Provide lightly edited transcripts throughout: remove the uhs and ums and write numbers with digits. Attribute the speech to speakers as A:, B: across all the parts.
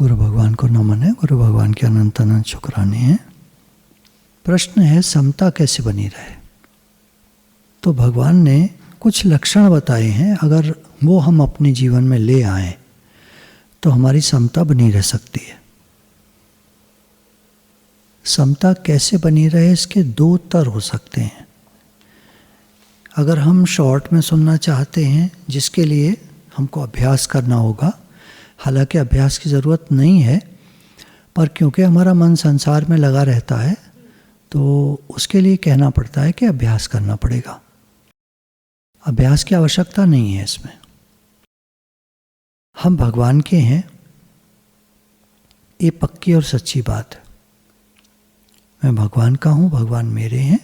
A: गुरु भगवान को नमन है। गुरु भगवान के अनंत अनंत शुक्राने हैं। प्रश्न है समता कैसे बनी रहे। तो भगवान ने कुछ लक्षण बताए हैं, अगर वो हम अपने जीवन में ले आए तो हमारी समता बनी रह सकती है। समता कैसे बनी रहे, इसके दो उत्तर हो सकते हैं। अगर हम शॉर्ट में सुनना चाहते हैं, जिसके लिए हमको अभ्यास करना होगा, हालांकि अभ्यास की ज़रूरत नहीं है, पर क्योंकि हमारा मन संसार में लगा रहता है तो उसके लिए कहना पड़ता है कि अभ्यास करना पड़ेगा। अभ्यास की आवश्यकता नहीं है इसमें। हम भगवान के हैं, ये पक्की और सच्ची बात है। मैं भगवान का हूँ, भगवान मेरे हैं,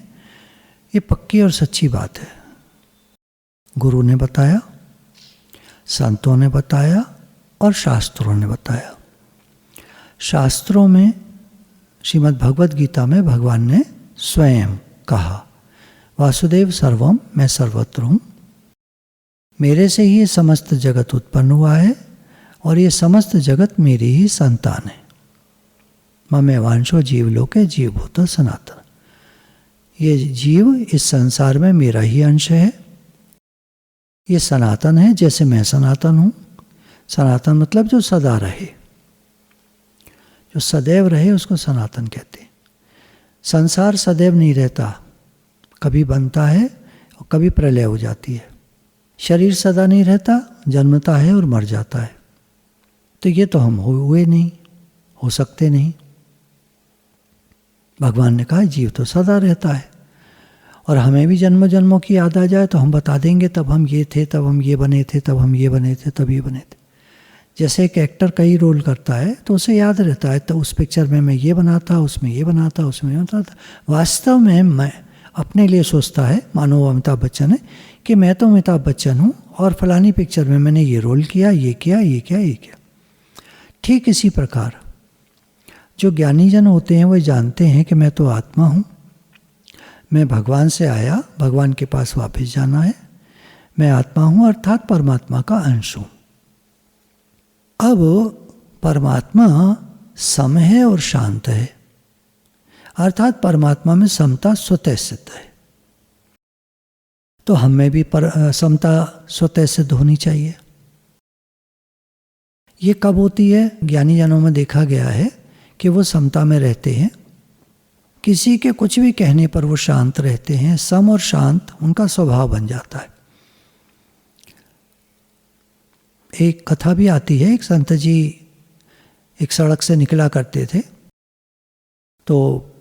A: ये पक्की और सच्ची बात है। गुरु ने बताया, संतों ने बताया और शास्त्रों ने बताया। शास्त्रों में श्रीमद् भगवद गीता में भगवान ने स्वयं कहा, वासुदेव सर्वम, मैं सर्वत्र हूँ, मेरे से ही ये समस्त जगत उत्पन्न हुआ है और ये समस्त जगत मेरी ही संतान है। ममेवांशो जीवलोके जीवभूत सनातन। ये जीव इस संसार में मेरा ही अंश है, ये सनातन है, जैसे मैं सनातन हूँ। सनातन मतलब जो सदा रहे, जो सदैव रहे, उसको सनातन कहते हैं। संसार सदैव नहीं रहता, कभी बनता है और कभी प्रलय हो जाती है। शरीर सदा नहीं रहता, जन्मता है और मर जाता है। तो ये तो हम हुए नहीं, हो सकते नहीं। भगवान ने कहा जीव तो सदा रहता है, और हमें भी जन्म जन्मों की याद आ जाए तो हम बता देंगे, तब हम ये थे, तब हम ये बने थे, तब हम ये बने थे, तब ये बने थे। जैसे एक एक्टर कई रोल करता है तो उसे याद रहता है, तो उस पिक्चर में मैं ये बना था, उसमें ये बना था, उसमें ये बना था। वास्तव में मैं अपने लिए सोचता है, मानो अमिताभ बच्चन है, कि मैं तो अमिताभ बच्चन हूँ और फलानी पिक्चर में मैंने ये रोल किया, ये किया, ये किया, ये किया। ठीक इसी प्रकार जो ज्ञानी जन होते हैं वो जानते हैं कि मैं तो आत्मा हूँ, मैं भगवान से आया, भगवान के पास वापस जाना है, मैं आत्मा हूँ अर्थात परमात्मा का अंश हूँ। अब परमात्मा सम है और शांत है, अर्थात परमात्मा में समता स्वतः सिद्ध है। तो हमें भी समता स्वतः सिद्ध होनी चाहिए। ये कब होती है? ज्ञानी जनों में देखा गया है कि वो समता में रहते हैं, किसी के कुछ भी कहने पर वो शांत रहते हैं। सम और शांत उनका स्वभाव बन जाता है। एक कथा भी आती है, एक संत जी एक सड़क से निकला करते थे, तो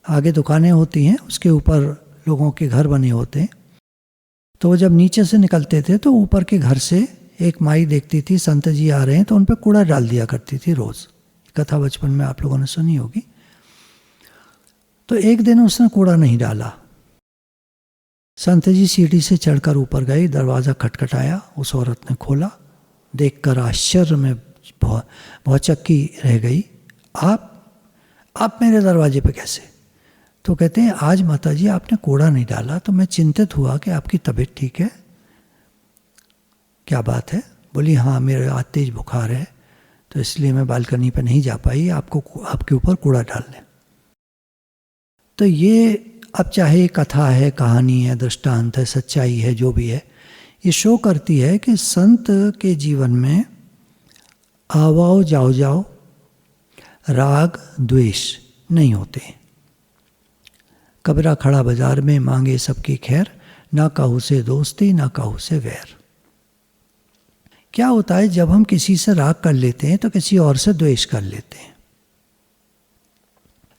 A: आगे दुकानें होती हैं, उसके ऊपर लोगों के घर बने होते हैं। तो वो जब नीचे से निकलते थे तो ऊपर के घर से एक माई देखती थी संत जी आ रहे हैं, तो उन पर कूड़ा डाल दिया करती थी रोज़। कथा बचपन में आप लोगों ने सुनी होगी। तो एक दिन उसने कूड़ा नहीं डाला। संत जी सीढ़ी से चढ़कर ऊपर गए, दरवाज़ा खटखटाया, उस औरत ने खोला। देखकर आश्चर्य में भौचक्की रह गई। आप मेरे दरवाजे पे कैसे? तो कहते हैं आज माता जी आपने कूड़ा नहीं डाला, तो मैं चिंतित हुआ कि आपकी तबीयत ठीक है, क्या बात है? बोली हाँ, मेरे आज तेज बुखार है, तो इसलिए मैं बालकनी पे नहीं जा पाई आपके ऊपर कूड़ा डालने। तो ये अब चाहे कथा है, कहानी है, दृष्टांत है, सच्चाई है, जो भी है, ये शो करती है कि संत के जीवन में आओ जाओ राग द्वेष नहीं होते। कबरा खड़ा बाजार में मांगे सबकी खैर, ना कहू से दोस्ती ना कहू से वैर। क्या होता है जब हम किसी से राग कर लेते हैं तो किसी और से द्वेष कर लेते हैं,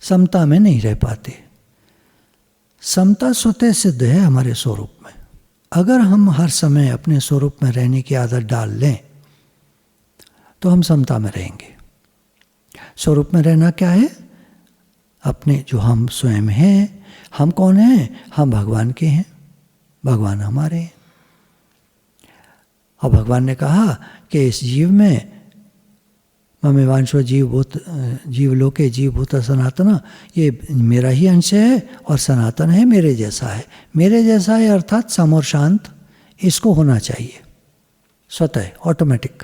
A: समता में नहीं रह पाते। समता स्वतः सिद्ध है हमारे स्वरूप में। अगर हम हर समय अपने स्वरूप में रहने की आदत डाल लें तो हम समता में रहेंगे। स्वरूप में रहना क्या है? अपने जो हम स्वयं हैं। हम कौन हैं? हम भगवान के हैं, भगवान हमारे हैं। और भगवान ने कहा कि इस जीव में ममेवांशो जीवलोके जीवभूत सनातन, ये मेरा ही अंश है और सनातन है, मेरे जैसा है। मेरे जैसा है अर्थात सम और शांत, इसको होना चाहिए स्वतः, ऑटोमेटिक।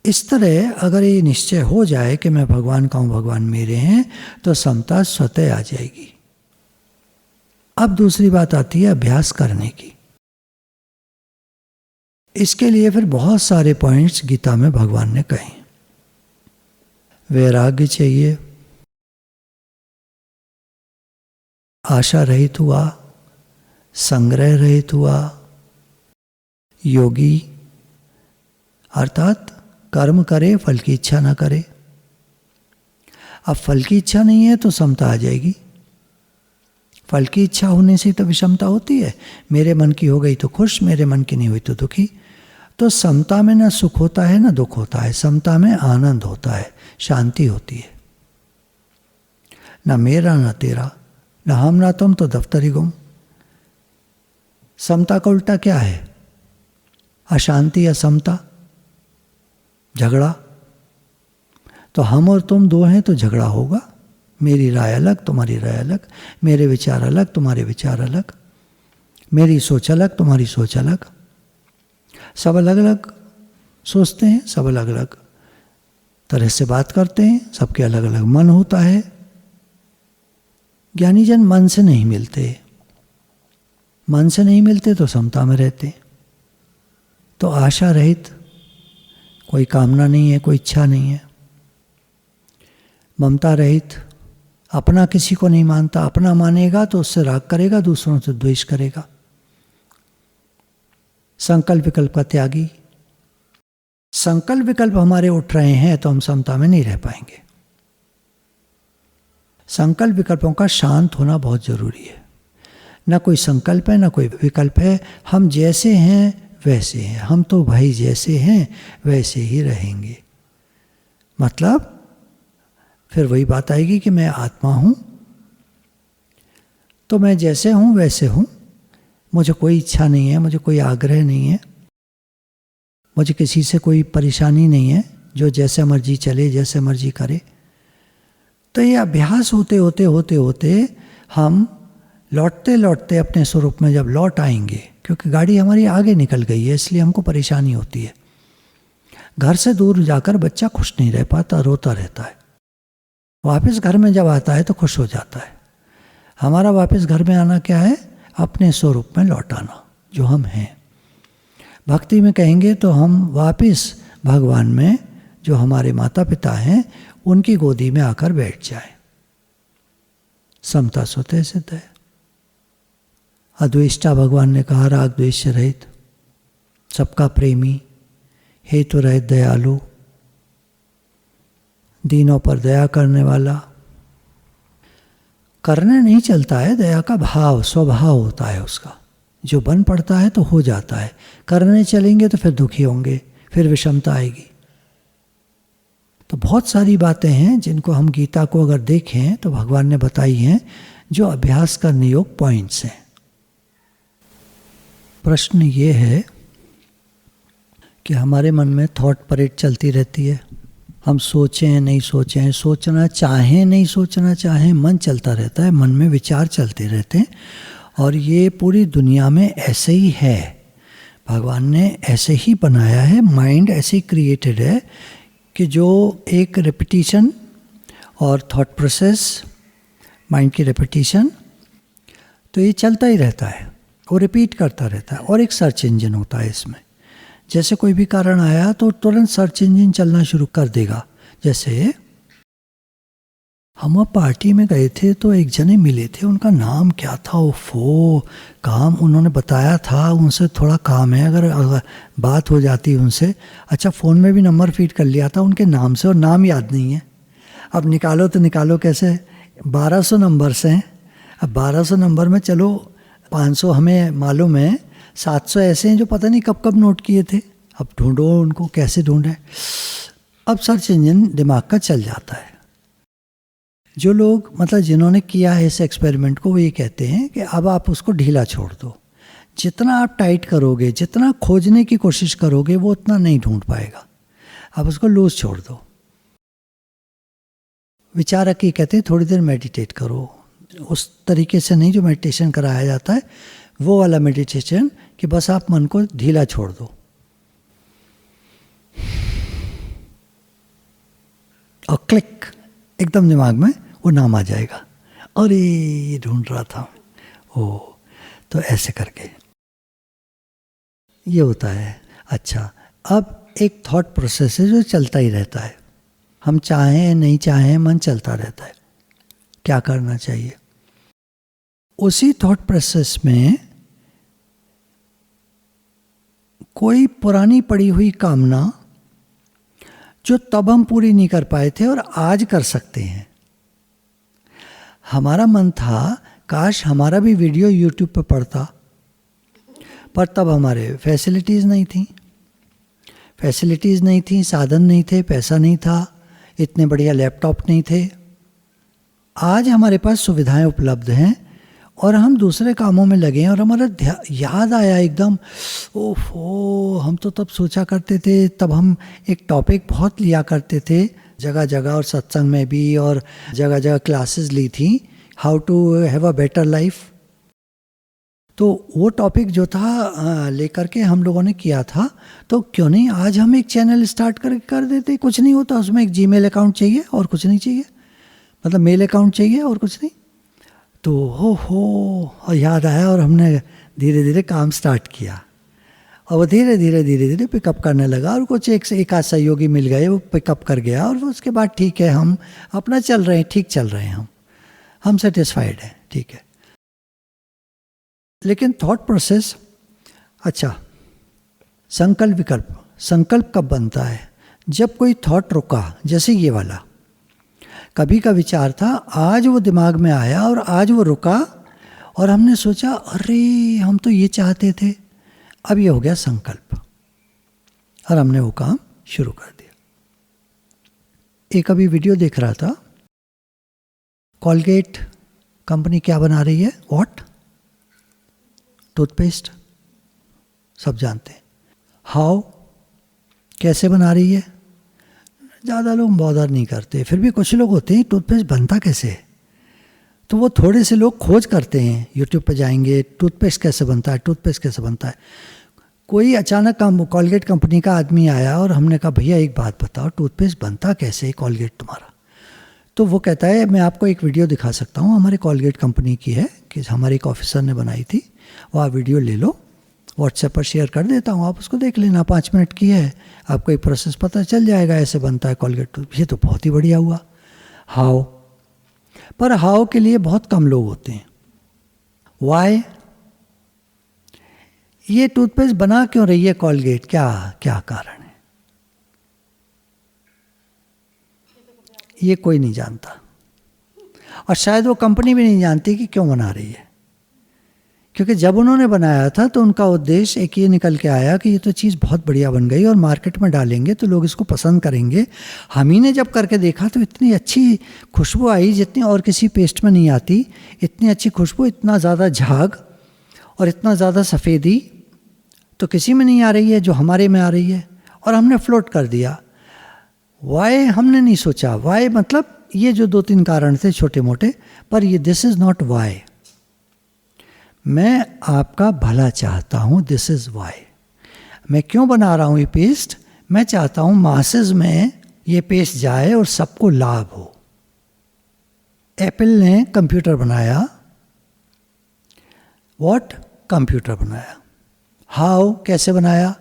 A: इस तरह अगर ये निश्चय हो जाए कि मैं भगवान का हूँ, भगवान मेरे हैं, तो समता स्वतः आ जाएगी। अब दूसरी बात आती है अभ्यास करने की। इसके लिए फिर बहुत सारे पॉइंट्स गीता में भगवान ने कहे। वैराग्य चाहिए, आशा रहित हुआ, संग्रह रहित हुआ, योगी अर्थात कर्म करे, फल की इच्छा ना करे। अब फल की इच्छा नहीं है तो समता आ जाएगी। फल की इच्छा होने से तो विषमता होती है। मेरे मन की हो गई तो खुश, मेरे मन की नहीं हुई तो दुखी। तो समता में ना सुख होता है ना दुख होता है, समता में आनंद होता है, शांति होती है। ना मेरा ना तेरा, ना हम ना तुम, तो दफ्तर ही गुम। समता का उल्टा क्या है? अशांति, असमता, झगड़ा। तो हम और तुम दो हैं तो झगड़ा होगा। मेरी राय अलग, तुम्हारी राय अलग, मेरे विचार अलग, तुम्हारे विचार अलग, मेरी सोच अलग, तुम्हारी सोच अलग। सब अलग अलग सोचते हैं, सब अलग अलग तरह से बात करते हैं, सबके अलग अलग मन होता है। ज्ञानी जन मन से नहीं मिलते, मन से नहीं मिलते तो समता में रहते। तो आशा रहित, कोई कामना नहीं है, कोई इच्छा नहीं है। ममता रहित, अपना किसी को नहीं मानता, अपना मानेगा तो उससे राग करेगा, दूसरों से द्वेष करेगा। संकल्प विकल्प का त्यागी। संकल्प विकल्प हमारे उठ रहे हैं तो हम समता में नहीं रह पाएंगे। संकल्प विकल्पों का शांत होना बहुत जरूरी है। ना कोई संकल्प है ना कोई विकल्प है, हम जैसे हैं वैसे हैं, हम तो भाई जैसे हैं वैसे ही रहेंगे। मतलब फिर वही बात आएगी कि मैं आत्मा हूं, तो मैं जैसे हूं वैसे हूं, मुझे कोई इच्छा नहीं है, मुझे कोई आग्रह नहीं है, मुझे किसी से कोई परेशानी नहीं है, जो जैसे मर्जी चले, जैसे मर्जी करे। तो ये अभ्यास होते होते होते होते हम लौटते लौटते अपने स्वरूप में जब लौट आएंगे, क्योंकि गाड़ी हमारी आगे निकल गई है इसलिए हमको परेशानी होती है। घर से दूर जाकर बच्चा खुश नहीं रह पाता, रोता रहता है। वापस घर में जब आता है तो खुश हो जाता है। हमारा वापस घर में आना क्या है? अपने स्वरूप में लौट आना, जो हम हैं। भक्ति में कहेंगे तो हम वापस भगवान में, जो हमारे माता पिता हैं, उनकी गोदी में आकर बैठ जाए। समता स्वतः सिद्ध है। अद्वेष्टा भगवान ने कहा, राग द्वेष रहित, सबका प्रेमी, हेतु रहित, दयालु, दीनों पर दया करने वाला। करने नहीं चलता है, दया का भाव, स्वभाव होता है उसका, जो बन पड़ता है तो हो जाता है। करने चलेंगे तो फिर दुखी होंगे, फिर विषमता आएगी। तो बहुत सारी बातें हैं जिनको हम गीता को अगर देखें तो भगवान ने बताई हैं, जो अभ्यास करने योग्य पॉइंट्स हैं। प्रश्न ये है कि हमारे मन में थॉट परेड चलती रहती है। हम सोचें नहीं सोचें, सोचना चाहें नहीं सोचना चाहें, मन चलता रहता है, मन में विचार चलते रहते हैं। और ये पूरी दुनिया में ऐसे ही है, भगवान ने ऐसे ही बनाया है, माइंड ऐसे ही क्रिएटेड है कि जो एक रिपीटिशन और थॉट प्रोसेस, माइंड की रिपीटिशन, तो ये चलता ही रहता है, वो रिपीट करता रहता है। और एक सर्च इंजन होता है इसमें। जैसे कोई भी कारण आया तो तुरंत सर्च इंजन चलना शुरू कर देगा। जैसे हम पार्टी में गए थे तो एक जने मिले थे, उनका नाम क्या था? ओफो, काम उन्होंने बताया था, उनसे थोड़ा काम है, अगर बात हो जाती उनसे। अच्छा, फ़ोन में भी नंबर फीड कर लिया था उनके नाम से और नाम याद नहीं है। अब निकालो तो निकालो कैसे? 1200 नंबर्स हैं। अब 1200 नंबर में चलो 500 हमें मालूम है, 700 ऐसे हैं जो पता नहीं कब कब नोट किए थे। अब ढूंढो उनको, कैसे ढूंढें? अब सर्च इंजन दिमाग का चल जाता है। जो लोग मतलब जिन्होंने किया है इस एक्सपेरिमेंट को, वो ये कहते हैं कि अब आप उसको ढीला छोड़ दो। जितना आप टाइट करोगे, जितना खोजने की कोशिश करोगे, वो उतना नहीं ढूंढ पाएगा। अब उसको लूज छोड़ दो। विचारक ये कहते हैं थोड़ी देर मेडिटेट करो, उस तरीके से नहीं जो मेडिटेशन कराया जाता है, वो वाला मेडिटेशन कि बस आप मन को ढीला छोड़ दो। एकदम दिमाग में वो नाम आ जाएगा, अरे ये ढूंढ रहा था ओ, तो ऐसे करके ये होता है। अच्छा, अब एक थॉट प्रोसेस है जो चलता ही रहता है, हम चाहें नहीं चाहें मन चलता रहता है, क्या करना चाहिए। उसी थॉट प्रोसेस में कोई पुरानी पड़ी हुई कामना जो तब हम पूरी नहीं कर पाए थे और आज कर सकते हैं। हमारा मन था काश हमारा भी वीडियो यूट्यूब पर पड़ता, पर तब हमारे फैसिलिटीज़ नहीं थी, साधन नहीं थे, पैसा नहीं था, इतने बढ़िया लैपटॉप नहीं थे। आज हमारे पास सुविधाएं उपलब्ध हैं और हम दूसरे कामों में लगे हैं और हमारा याद आया एकदम, ओहो हम तो तब सोचा करते थे, तब हम एक टॉपिक बहुत लिया करते थे जगह जगह और सत्संग में भी और जगह जगह क्लासेस ली थी, how to have a better life. तो वो टॉपिक जो था लेकर के हम लोगों ने किया था, तो क्यों नहीं आज हम एक चैनल स्टार्ट कर देते। कुछ नहीं होता उसमें, एक जीमेल अकाउंट चाहिए और कुछ नहीं चाहिए, मतलब मेल अकाउंट चाहिए और कुछ नहीं। तो हो याद आया और हमने धीरे धीरे काम स्टार्ट किया और वो धीरे धीरे पिकअप करने लगा और कुछ एक आध सहयोगी मिल गए, वो पिकअप कर गया और उसके बाद ठीक है हम अपना चल रहे हैं, ठीक चल रहे हैं, हम सेटिस्फाइड हैं, ठीक है। लेकिन थॉट प्रोसेस, अच्छा संकल्प विकल्प, संकल्प कब बनता है? जब कोई थॉट रुका, जैसे ये वाला कभी का विचार था, आज वो दिमाग में आया और आज वो रुका और हमने सोचा अरे हम तो ये चाहते थे, अब ये हो गया संकल्प और हमने वो काम शुरू कर दिया। एक अभी वीडियो देख रहा था, कॉलगेट कंपनी क्या बना रही है, व्हाट, टूथपेस्ट, सब जानते हैं। हाउ, कैसे बना रही है, ज़्यादा लोग बॉदर नहीं करते, फिर भी कुछ लोग होते हैं टूथपेस्ट बनता कैसे है, तो वो थोड़े से लोग खोज करते हैं, यूट्यूब पे जाएंगे टूथपेस्ट कैसे बनता है, टूथपेस्ट कैसे बनता है। कोई अचानक कॉलगेट कंपनी का आदमी आया और हमने कहा भैया एक बात बताओ, टूथपेस्ट बनता कैसे है कॉलगेट तुम्हारा? तो वो कहता है मैं आपको एक वीडियो दिखा सकता हूँ, हमारे कॉलगेट कंपनी की है, कि हमारे एक ऑफिसर ने बनाई थी, वो आप वीडियो ले लो, व्हाट्सएप पर शेयर कर देता हूँ, आप उसको देख लेना, 5 मिनट की है, आपको एक प्रोसेस पता चल जाएगा, ऐसे बनता है कॉलगेट। ये तो बहुत ही बढ़िया हुआ। हाउ, पर हाउ के लिए बहुत कम लोग होते हैं। वाई, ये टूथपेस्ट बना क्यों रही है कॉलगेट, क्या क्या कारण है, ये कोई नहीं जानता और शायद वो कंपनी भी नहीं जानती कि क्यों बना रही है, क्योंकि जब उन्होंने बनाया था तो उनका उद्देश्य एक ये निकल के आया कि ये तो चीज़ बहुत बढ़िया बन गई और मार्केट में डालेंगे तो लोग इसको पसंद करेंगे। हम ही ने जब करके देखा तो इतनी अच्छी खुशबू आई जितनी और किसी पेस्ट में नहीं आती, इतनी अच्छी खुशबू, इतना ज़्यादा झाग और इतना ज़्यादा सफ़ेदी तो किसी में नहीं आ रही है जो हमारे में आ रही है, और हमने फ्लोट कर दिया। वाई हमने नहीं सोचा, वाई मतलब ये जो 2-3 कारण थे छोटे मोटे, पर ये दिस इज़ नॉट वाई। मैं आपका भला चाहता हूँ, दिस इज़ वाई। मैं क्यों बना रहा हूँ ये पेस्ट, मैं चाहता हूँ मासेस में ये पेस्ट जाए और सबको लाभ हो। एप्पल ने कंप्यूटर बनाया, व्हाट, कंप्यूटर बनाया। हाउ, कैसे बनाया,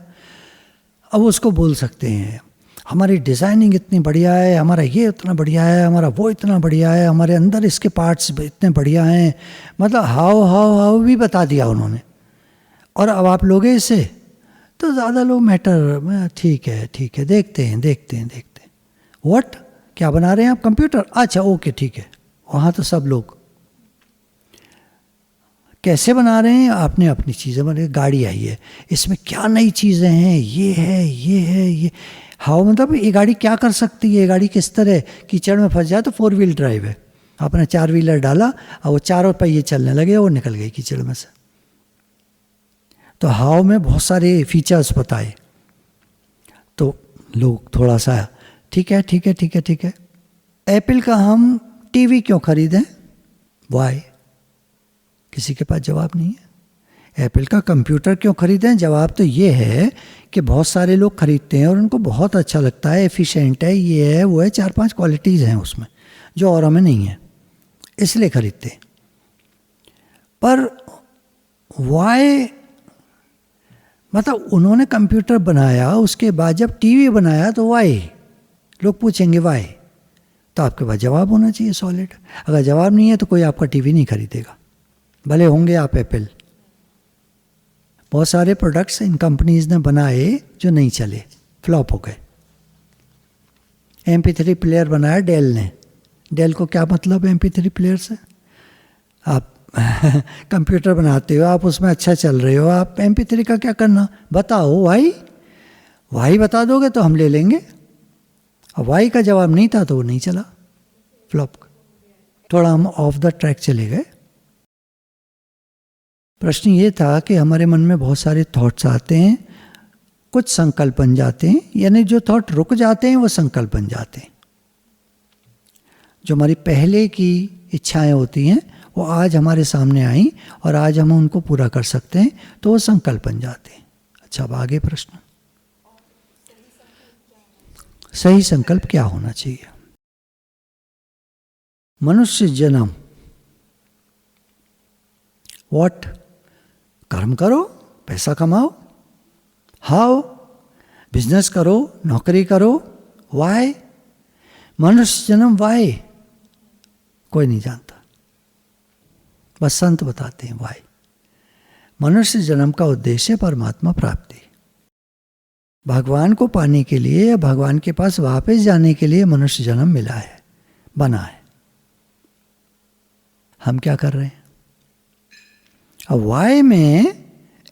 A: अब उसको बोल सकते हैं हमारी डिज़ाइनिंग इतनी बढ़िया है, हमारा ये इतना बढ़िया है, हमारा वो इतना बढ़िया है, हमारे अंदर इसके पार्ट्स इतने बढ़िया हैं, मतलब हाउ हाउ हाउ भी बता दिया उन्होंने। और अब आप लोगे इसे तो ज़्यादा लोग मैटर, ठीक है देखते हैं। व्हाट, क्या बना रहे हैं आप, कंप्यूटर, अच्छा ओके ठीक है, वहाँ तो सब लोग कैसे बना रहे हैं, आपने अपनी चीज़ें बना, गाड़ी आई है इसमें क्या नई चीज़ें हैं, ये है। हाउ मतलब ये गाड़ी क्या कर सकती है, ये गाड़ी किस तरह कीचड़ में फंस जाए तो 4 व्हील ड्राइव है, आपने 4 व्हीलर डाला और वो चारों पहिए चलने लगे और निकल गई कीचड़ में से। तो हाउ में बहुत सारे फीचर्स बताए, तो लोग थोड़ा सा ठीक है। एप्पल का हम टीवी क्यों खरीदें, वाई, किसी के पास जवाब नहीं है। एप्पल का कंप्यूटर क्यों खरीदें, जवाब तो ये है कि बहुत सारे लोग खरीदते हैं और उनको बहुत अच्छा लगता है, एफिशिएंट है, ये है वो है, 4-5 क्वालिटीज़ हैं उसमें जो औरों में नहीं है, इसलिए खरीदते। पर वाई, मतलब उन्होंने कंप्यूटर बनाया, उसके बाद जब टीवी बनाया तो वाई, लोग पूछेंगे वाई, तो आपके पास जवाब होना चाहिए सॉलिड। अगर जवाब नहीं है तो कोई आपका टीवी नहीं खरीदेगा, भले होंगे आप एप्पल। बहुत सारे प्रोडक्ट्स इन कंपनीज ने बनाए जो नहीं चले, फ्लॉप हो गए। MP3 प्लेयर बनाया डेल ने। डेल को क्या मतलब MP3 प्लेयर से? आप कंप्यूटर बनाते हो, आप उसमें अच्छा चल रहे हो, आप MP3 का क्या करना? बताओ भाई, वाई बता दोगे तो हम ले लेंगे। अब वाई का जवाब नहीं था तो वो नहीं चला, फ्लॉप। थोड़ा हम ऑफ द ट्रैक चले गए। प्रश्न ये था कि हमारे मन में बहुत सारे थॉट्स आते हैं, कुछ संकल्प बन जाते हैं, यानी जो थॉट रुक जाते हैं वो संकल्प बन जाते हैं। जो हमारी पहले की इच्छाएं होती हैं वो आज हमारे सामने आई और आज हम उनको पूरा कर सकते हैं, तो वो संकल्प बन जाते हैं। अच्छा, अब आगे प्रश्न, सही संकल्प क्या होना चाहिए? मनुष्य जन्म, व्हाट? कर्म करो, पैसा कमाओ। हाउ? बिजनेस करो, नौकरी करो। वाई? मनुष्य जन्म वाई कोई नहीं जानता, बस संत बताते हैं वाई। मनुष्य जन्म का उद्देश्य परमात्मा प्राप्ति। भगवान को पाने के लिए या भगवान के पास वापस जाने के लिए मनुष्य जन्म मिला है, बना है। हम क्या कर रहे हैं? अब वाई में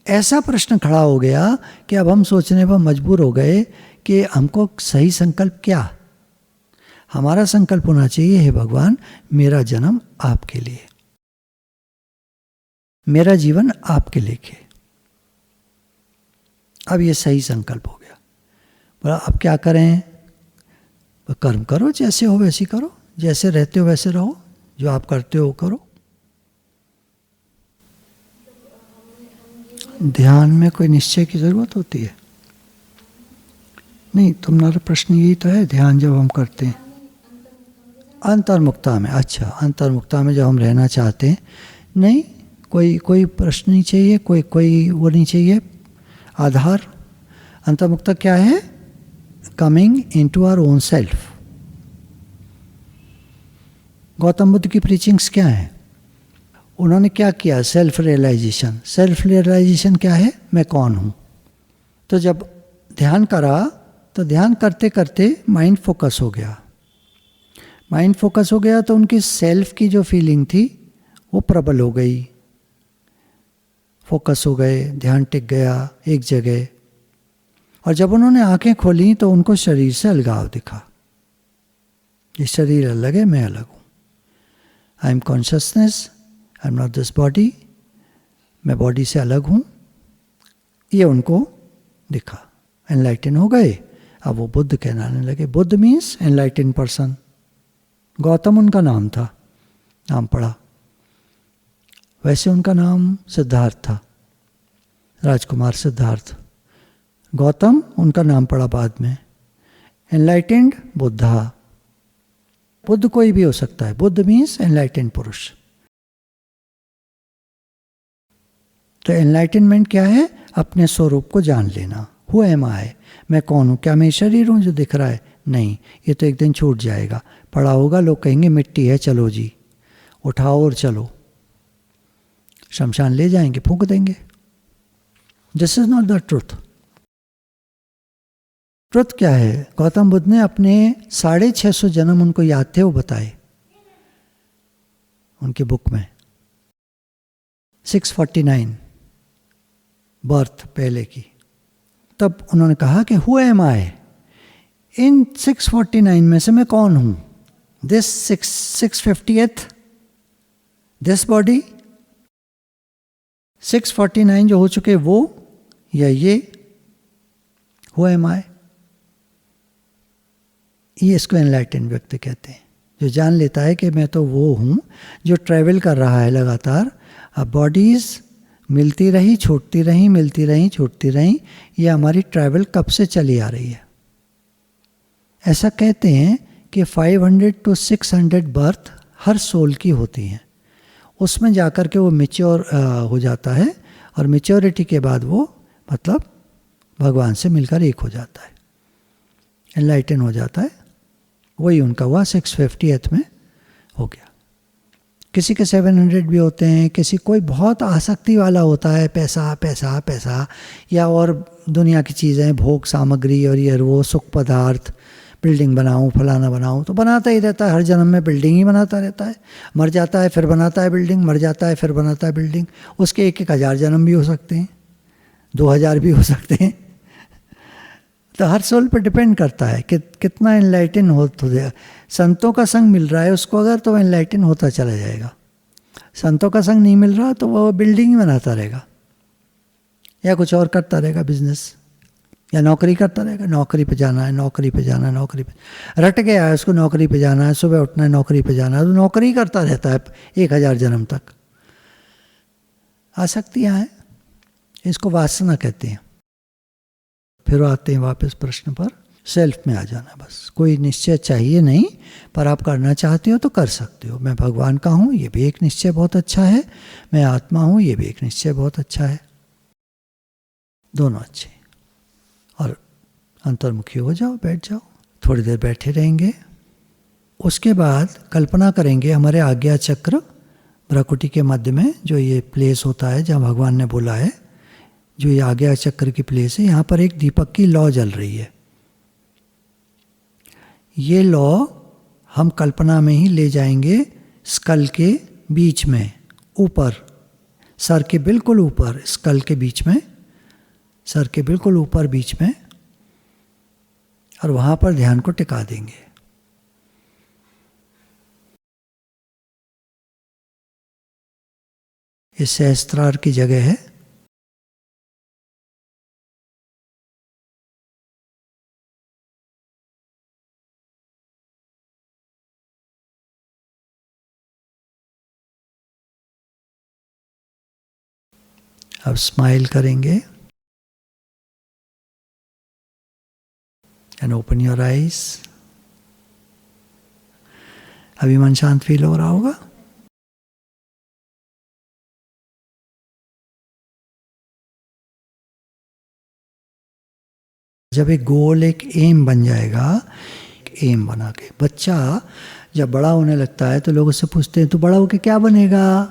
A: ऐसा प्रश्न खड़ा हो गया कि अब हम सोचने पर मजबूर हो गए कि हमको सही संकल्प क्या? हमारा संकल्प होना चाहिए, हे भगवान मेरा जन्म आपके लिए, मेरा जीवन आपके लेके। अब ये सही संकल्प हो गया। पर अब क्या करें? कर्म करो, जैसे हो वैसे करो, जैसे रहते हो वैसे रहो, जो आप करते हो करो। ध्यान में कोई निश्चय की जरूरत होती है? नहीं, तुम्हारा प्रश्न यही तो है, ध्यान जब हम करते हैं अंतर्मुक्ता में। अच्छा, अंतर्मुक्ता में जब हम रहना चाहते हैं, नहीं कोई प्रश्न नहीं चाहिए, कोई वो नहीं चाहिए आधार। अंतर्मुक्ता क्या है? Coming into our own self. Gautam Buddha की प्रीचिंग्स क्या है? उन्होंने क्या किया? Self realisation. सेल्फ रियलाइजेशन क्या है? मैं कौन हूँ। तो जब ध्यान करा तो ध्यान करते करते माइंड फोकस हो गया। माइंड फोकस हो गया तो उनकी सेल्फ की जो फीलिंग थी वो प्रबल हो गई, फोकस हो गए, ध्यान टिक गया एक जगह। और जब उन्होंने आंखें खोली तो उनको शरीर से अलगाव दिखा। ये शरीर अलग है, मैं अलग हूँ। I am consciousness, I am not this body, मैं बॉडी से अलग हूँ, ये उनको दिखा। एनलाइटन हो गए। अब वो बुद्ध कहलाने लगे। Buddha means enlighten person. Gautam उनका नाम था, नाम पड़ा। वैसे उनका नाम सिद्धार्थ था, राजकुमार सिद्धार्थ। गौतम उनका नाम पड़ा बाद में। एनलाइटेंड बुद्धा। बुद्ध कोई भी हो सकता है। बुद्ध मीन्स एनलाइटेंड पुरुष। तो एनलाइटनमेंट क्या है? अपने स्वरूप को जान लेना। हु एम आई? मैं कौन हूँ? क्या मैं शरीर हूँ जो दिख रहा है? नहीं, ये तो एक दिन छूट जाएगा। पड़ा होगा, लोग कहेंगे मिट्टी है, चलो जी उठाओ और चलो, शमशान ले जाएंगे, फूंक देंगे। This is not the truth. Truth क्या है? गौतम बुद्ध ने अपने 650 जन्म उनको याद थे, वो बताए उनकी बुक में। 649 बर्थ पहले की। तब उन्होंने कहा कि हु एम आई? इन 649 में से मैं कौन हूं? दिस 650th दिस बॉडी, 649 जो हो चुके वो, या ये? हु एम आई? ये इसको एनलाइटन व्यक्ति कहते हैं, जो जान लेता है कि मैं तो वो हूं जो ट्रैवल कर रहा है लगातार। अब बॉडीज मिलती रही, छूटती रही, मिलती रही, छूटती रही, ये हमारी ट्रैवल कब से चली आ रही है। ऐसा कहते हैं कि 500 to 600 बर्थ हर सोल की होती हैं। उसमें जाकर के वो मैच्योर हो जाता है और मैच्योरिटी के बाद वो मतलब भगवान से मिलकर एक हो जाता है, एनलाइटन हो जाता है। वही उनका हुआ 650th में हो गया। किसी के 700 भी होते हैं, किसी कोई बहुत आसक्ति वाला होता है, पैसा पैसा पैसा, या और दुनिया की चीज़ें, भोग सामग्री और ये वो सुख पदार्थ, बिल्डिंग बनाऊं फलाना बनाऊं, तो बनाता ही रहता है, हर जन्म में बिल्डिंग ही बनाता रहता है। मर जाता है फिर बनाता है बिल्डिंग, मर जाता है फिर बनाता है बिल्डिंग। उसके 1,000 जन्म भी हो सकते हैं, 2,000 भी हो सकते हैं। तो हर सोल पर डिपेंड करता है कि कितना एनलाइटन हो। तो संतों का संग मिल रहा है उसको अगर, तो एनलाइटन होता चला जाएगा। संतों का संग नहीं मिल रहा तो वो बिल्डिंग ही बनाता रहेगा, या कुछ और करता रहेगा, बिजनेस या नौकरी करता रहेगा। नौकरी पे जाना है, नौकरी पे जाना है, नौकरी पे रट गया है उसको, नौकरी पे जाना है, सुबह उठना है, नौकरी पे जाना है, तो नौकरी करता रहता है 1,000 जन्म तक। आसक्तियाँ हैं, इसको वासना कहते हैं। फिर आते हैं वापस प्रश्न पर, सेल्फ में आ जाना। बस कोई निश्चय चाहिए नहीं, पर आप करना चाहते हो तो कर सकते हो। मैं भगवान का हूँ, ये भी एक निश्चय बहुत अच्छा है। मैं आत्मा हूँ, ये भी एक निश्चय बहुत अच्छा है। दोनों अच्छे। और अंतर्मुखी हो जाओ, बैठ जाओ, थोड़ी देर बैठे रहेंगे। उसके बाद कल्पना करेंगे हमारे आज्ञा चक्र भ्राकुटी के मध्य में जो ये प्लेस होता है जहाँ भगवान ने बोला है, जो ये आज्ञा चक्र की प्लेस है, यहाँ पर एक दीपक की लौ जल रही है। ये लौ हम कल्पना में ही ले जाएंगे स्कल के बीच में, ऊपर, सर के बिल्कुल ऊपर, स्कल के बीच में, सर के बिल्कुल ऊपर बीच में, और वहाँ पर ध्यान को टिका देंगे। ये सहस्त्रार की जगह है। अब स्माइल करेंगे एंड ओपन योर आईज। अभी मन शांत फील हो रहा होगा। जब एक गोल, एक एम बन जाएगा, एम बना के बच्चा जब बड़ा होने लगता है तो लोग उससे पूछते हैं तो बड़ा होके क्या बनेगा,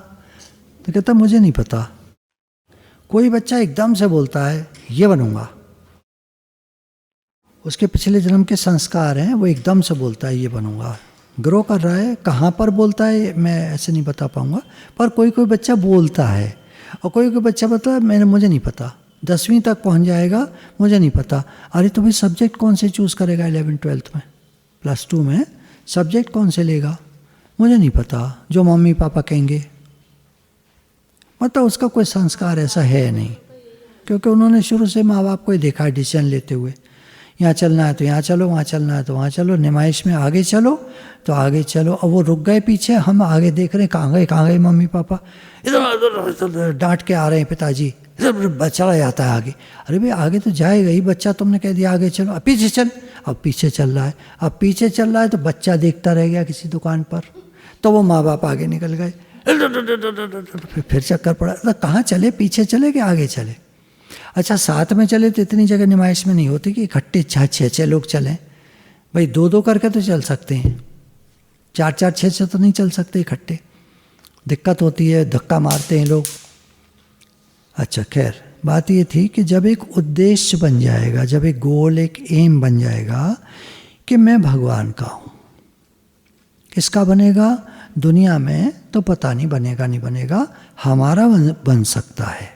A: तो कहता मुझे नहीं पता। कोई बच्चा एकदम से बोलता है ये बनूंगा, उसके पिछले जन्म के संस्कार हैं, वो एकदम से बोलता है ये बनूंगा। ग्रो कर रहा है, कहाँ पर बोलता है मैं ऐसे नहीं बता पाऊंगा, पर कोई कोई बच्चा बोलता है, और कोई कोई बच्चा बता है मुझे नहीं पता, 10वीं तक पहुंच जाएगा, मुझे नहीं पता। अरे तो भाई सब्जेक्ट कौन से चूज़ करेगा 11th 12th में, +2 में सब्जेक्ट कौन से लेगा, मुझे नहीं पता, जो मम्मी पापा कहेंगे। मतलब उसका कोई संस्कार ऐसा है नहीं, क्योंकि उन्होंने शुरू से माँ बाप को ही देखा है डिसीजन लेते हुए। यहाँ चलना है तो यहाँ चलो, वहाँ चलना है तो वहाँ चलो, नुमाइश में आगे चलो तो आगे चलो। अब वो रुक गए पीछे, हम आगे देख रहे हैं कहाँ गए मम्मी पापा, इधर डांट के आ रहे हैं पिताजी, इधर चला जाता है आगे। अरे भाई आगे तो जाएगा ही बच्चा, तुमने कह दिया आगे चलो, अब पीछे चल। अब पीछे चल रहा है, अब पीछे चल रहा है तो बच्चा देखता रह गया किसी दुकान पर, तो वो माँ बाप आगे निकल गए, फिर चक्कर पड़ा। तो कहाँ चले, पीछे चले कि आगे चले? अच्छा साथ में चले तो इतनी जगह नुमाइश में नहीं होती कि इकट्ठे 6 लोग चलें। भाई 2 करके तो चल सकते हैं, 4 6 तो नहीं चल सकते इकट्ठे, दिक्कत होती है, धक्का मारते हैं लोग। अच्छा खैर, बात ये थी कि जब एक उद्देश्य बन जाएगा, जब एक गोल, एक एम बन जाएगा कि मैं भगवान का हूँ, किसका बनेगा दुनिया में तो पता नहीं, बनेगा नहीं बनेगा, हमारा बन सकता है।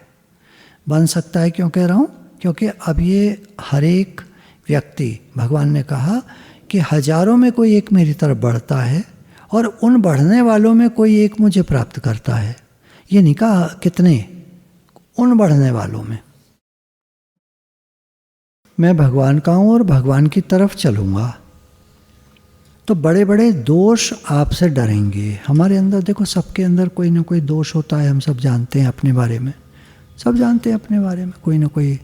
A: बन सकता है क्यों कह रहा हूँ? क्योंकि अब ये हर एक व्यक्ति, भगवान ने कहा कि हजारों में कोई एक मेरी तरफ बढ़ता है और उन बढ़ने वालों में कोई एक मुझे प्राप्त करता है। ये नहीं कहा कितने, उन बढ़ने वालों में मैं भगवान का हूँ और भगवान की तरफ चलूँगा। तो बड़े बड़े दोष आपसे डरेंगे। हमारे अंदर देखो, सबके अंदर कोई ना कोई दोष होता है, हम सब जानते हैं अपने बारे में, सब जानते हैं अपने बारे में, कोई ना कोई,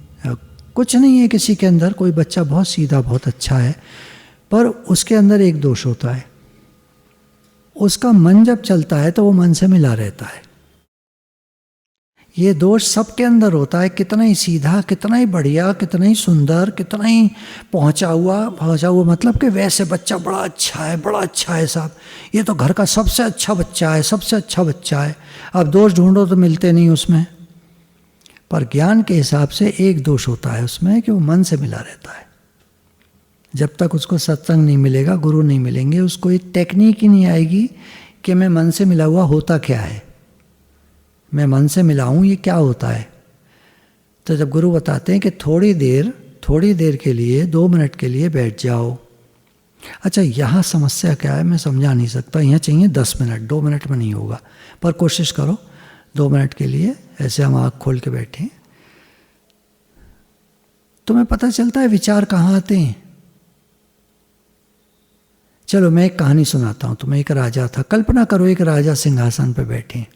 A: कुछ नहीं है किसी के अंदर। कोई बच्चा बहुत सीधा बहुत अच्छा है, पर उसके अंदर एक दोष होता है, उसका मन जब चलता है तो वो मन से मिला रहता है। ये दोष सबके अंदर होता है, कितना ही सीधा, कितना ही बढ़िया, कितना ही सुंदर, कितना ही पहुंचा हुआ मतलब कि वैसे बच्चा बड़ा अच्छा है साहब, ये तो घर का सबसे अच्छा बच्चा है, सबसे अच्छा बच्चा है। अब दोष ढूंढो तो मिलते नहीं उसमें। पर ज्ञान के हिसाब से एक दोष होता है उसमें कि वो मन से मिला रहता है। जब तक उसको सत्संग नहीं मिलेगा, गुरु नहीं मिलेंगे, उसको एक टेक्निक ही नहीं आएगी कि मैं मन से मिला हुआ होता क्या है, मैं मन से मिला हूँ ये क्या होता है। तो जब गुरु बताते हैं कि थोड़ी देर के लिए, 2 मिनट के लिए बैठ जाओ। अच्छा, यहाँ समस्या क्या है मैं समझा नहीं सकता, यहाँ चाहिए 10 मिनट, 2 मिनट में नहीं होगा, पर कोशिश करो 2 मिनट के लिए ऐसे हम आँख खोल के बैठें। तुम्हें पता चलता है विचार कहाँ आते हैं। चलो मैं एक कहानी सुनाता हूँ तुम्हें। एक राजा था, कल्पना करो एक राजा सिंहासन पे बैठे।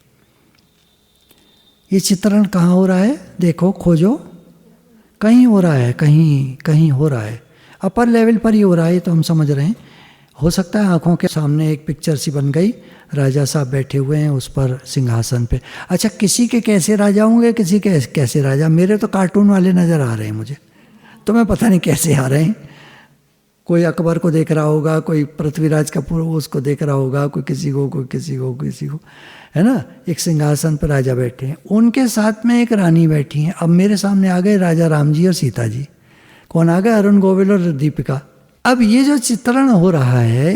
A: ये चित्रण कहाँ हो रहा है, देखो खोजो, कहीं हो रहा है, कहीं हो रहा है, अपर लेवल पर ही हो रहा है, तो हम समझ रहे हैं। हो सकता है आंखों के सामने एक पिक्चर सी बन गई, राजा साहब बैठे हुए हैं उस पर सिंहासन पे। अच्छा, किसी के कैसे राजा होंगे, किसी के कैसे राजा, मेरे तो कार्टून वाले नज़र आ रहे हैं मुझे, तुम्हें पता नहीं कैसे आ रहे हैं। कोई अकबर को देख रहा होगा, कोई पृथ्वीराज कपूर उसको देख रहा होगा, कोई किसी को, है ना। एक सिंहासन पर राजा बैठे हैं, उनके साथ में एक रानी बैठी हैं। अब मेरे सामने आ गए राजा राम जी और सीता जी। कौन आ गए, अरुण गोविल और दीपिका। अब ये जो चित्रण हो रहा है,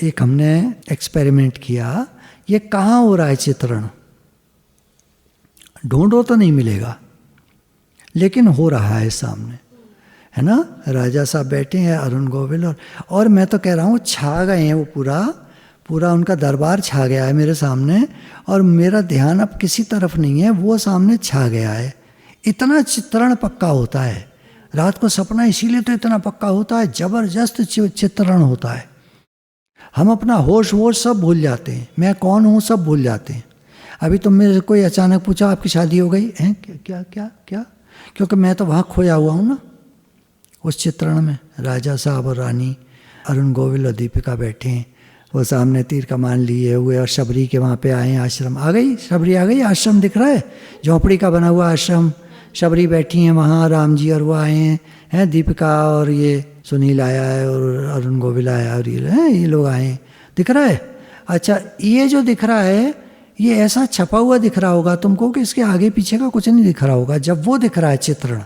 A: एक हमने एक्सपेरिमेंट किया, ये कहाँ हो रहा है चित्रण, ढूंढो तो नहीं मिलेगा, लेकिन हो रहा है सामने, है ना। राजा साहब बैठे हैं, अरुण गोविल, और मैं तो कह रहा हूँ छा गए हैं, वो पूरा उनका दरबार छा गया है मेरे सामने, और मेरा ध्यान अब किसी तरफ नहीं है, वो सामने छा गया है। इतना चित्रण पक्का होता है, रात को सपना इसीलिए तो इतना पक्का होता है, जबरदस्त चित्रण होता है। हम अपना होश सब भूल जाते हैं, मैं कौन हूँ सब भूल जाते हैं। अभी तुम मेरे से कोई अचानक पूछा आपकी शादी हो गई है, क्या, क्योंकि मैं तो वहाँ खोया हुआ हूँ ना उस चित्रण में। राजा साहब और रानी, अरुण गोविल और दीपिका बैठे हैं, वो सामने तीर कमान लिए हुए, और शबरी के वहाँ पे आए हैं, आश्रम आ गई, शबरी आ गई, आश्रम दिख रहा है, झोपड़ी का बना हुआ आश्रम, शबरी बैठी हैं वहाँ, राम जी और वो आए हैं, दीपिका और ये सुनील आया है, और अरुण गोविल आया, और ये लोग आए हैं, दिख रहा है। अच्छा, ये जो दिख रहा है ये ऐसा छपा हुआ दिख रहा होगा तुमको कि इसके आगे पीछे का कुछ नहीं दिख रहा होगा, जब वो दिख रहा है चित्रण।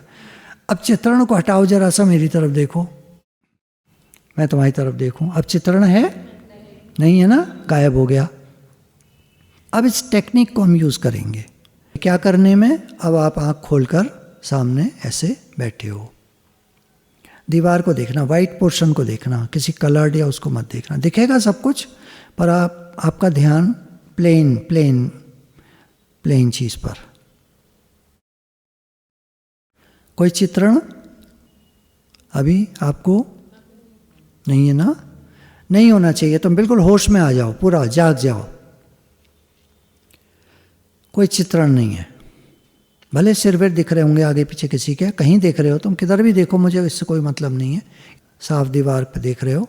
A: अब चित्रण को हटाओ जरा सा, मेरी तरफ देखो, मैं तुम्हारी तरफ देखूं, अब चित्रण है नहीं, है ना, गायब हो गया। अब इस टेक्निक को हम यूज़ करेंगे क्या करने में। अब आप आँख खोलकर सामने ऐसे बैठे हो, दीवार को देखना, वाइट पोर्शन को देखना, किसी कलर्ड या उसको मत देखना, दिखेगा सब कुछ, पर आपका ध्यान प्लेन चीज़ पर। कोई चित्रण अभी आपको नहीं है ना, नहीं होना चाहिए, तुम बिल्कुल होश में आ जाओ, पूरा जाग जाओ। कोई चित्रण नहीं है, भले सिर वेर दिख रहे होंगे आगे पीछे किसी के, कहीं देख रहे हो तुम, किधर भी देखो, मुझे इससे कोई मतलब नहीं है, साफ दीवार पे देख रहे हो,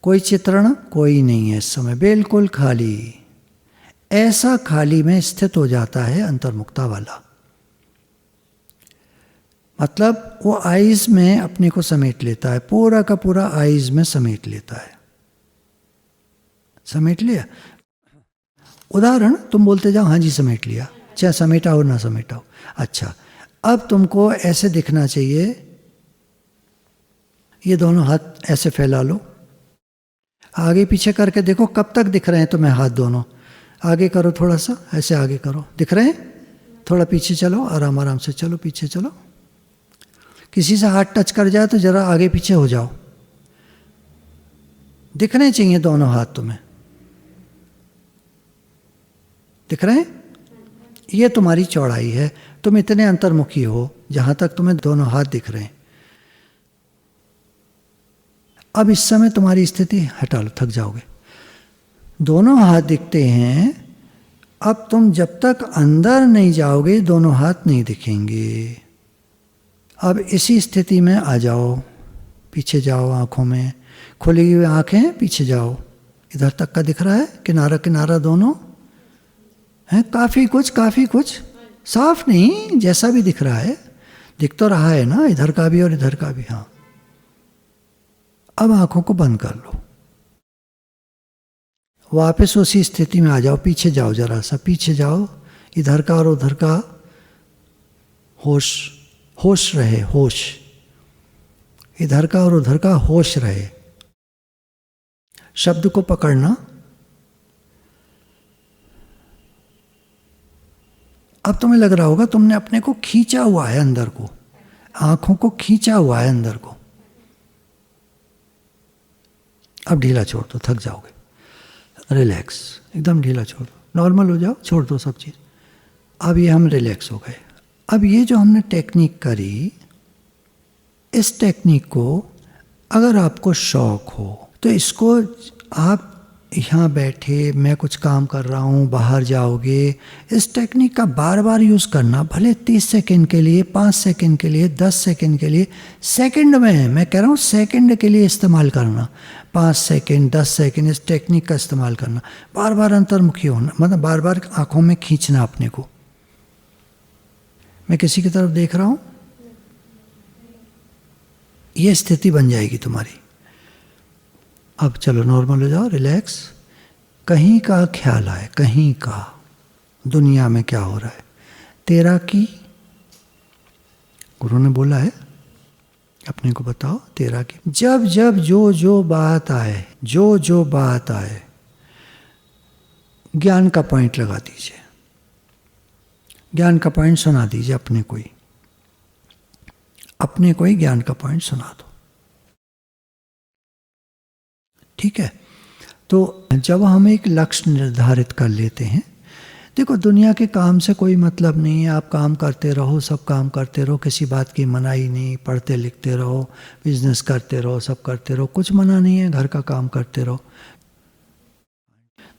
A: कोई चित्रण कोई नहीं है इस समय, बिल्कुल खाली। ऐसा खाली में स्थित हो जाता है अंतर्मुक्ता वाला, मतलब वो आइज में अपने को समेट लेता है, पूरा का पूरा आइज में समेट लेता है। समेट लिया, उदाहरण तुम बोलते जाओ, हाँ जी समेट लिया, चाहे समेटा हो ना समेटा हो। अच्छा, अब तुमको ऐसे दिखना चाहिए, ये दोनों हाथ ऐसे फैला लो, आगे पीछे करके देखो कब तक दिख रहे हैं तुम्हें हाथ दोनों। आगे करो थोड़ा सा, ऐसे आगे करो, दिख रहे हैं, थोड़ा पीछे चलो, आराम से चलो, पीछे चलो, किसी से हाथ टच कर जाए तो जरा आगे पीछे हो जाओ, दिखने चाहिए दोनों हाथ तुम्हें, दिख रहे हैं, ये तुम्हारी चौड़ाई है, तुम इतने अंतर्मुखी हो जहां तक तुम्हें दोनों हाथ दिख रहे हैं। अब इस समय तुम्हारी स्थिति हटा लो, थक जाओगे, दोनों हाथ दिखते हैं। अब तुम जब तक अंदर नहीं जाओगे दोनों हाथ नहीं दिखेंगे। अब इसी स्थिति में आ जाओ, पीछे जाओ आंखों में, खुली हुई आंखें, पीछे जाओ, इधर तक का दिख रहा है, किनारा किनारा दोनों है, काफ़ी कुछ साफ नहीं, जैसा भी दिख रहा है, दिख तो रहा है ना, इधर का भी और इधर का भी। हाँ, अब आंखों को बंद कर लो, वापस उसी स्थिति में आ जाओ, पीछे जाओ, जरा सा पीछे जाओ, इधर का और उधर का होश रहे, होश, इधर का और उधर का होश रहे। शब्द को पकड़ना। अब तुम्हें लग रहा होगा तुमने अपने को खींचा हुआ है अंदर को, आंखों को खींचा हुआ है अंदर को। अब ढीला छोड़ दो, थक जाओगे, रिलैक्स, एकदम ढीला छोड़ दो, नॉर्मल हो जाओ, छोड़ दो सब चीज़। अब ये हम रिलैक्स हो गए। अब ये जो हमने टेक्निक करी, इस टेक्निक को अगर आपको शौक हो तो इसको आप यहाँ बैठे, मैं कुछ काम कर रहा हूँ, बाहर जाओगे, इस टेक्निक का बार बार यूज़ करना, भले 30 सेकंड के लिए, 5 सेकंड के लिए, 10 सेकंड के लिए, सेकंड में, मैं कह रहा हूँ सेकंड के लिए इस्तेमाल करना, 5 सेकंड, 10 सेकंड इस टेक्निक का इस्तेमाल करना, बार बार अंतर्मुखी होना, मतलब बार बार आँखों में खींचना अपने को। मैं किसी की तरफ देख रहा हूँ, ये स्थिति बन जाएगी तुम्हारी। अब चलो नॉर्मल हो जाओ, रिलैक्स। कहीं का ख्याल आए, कहीं का, दुनिया में क्या हो रहा है, तेरा की, गुरु ने बोला है अपने को बताओ, तेरा की। जब जब जो जो बात आए, जो जो बात आए, ज्ञान का पॉइंट लगा दीजिए, ज्ञान का पॉइंट सुना दीजिए अपने को ही, अपने को ही ज्ञान का पॉइंट सुना दो। ठीक है। तो जब हम एक लक्ष्य निर्धारित कर लेते हैं, देखो दुनिया के काम से कोई मतलब नहीं है, आप काम करते रहो, सब काम करते रहो, किसी बात की मनाही नहीं, पढ़ते लिखते रहो, बिजनेस करते रहो, सब करते रहो, कुछ मना नहीं है, घर का काम करते रहो।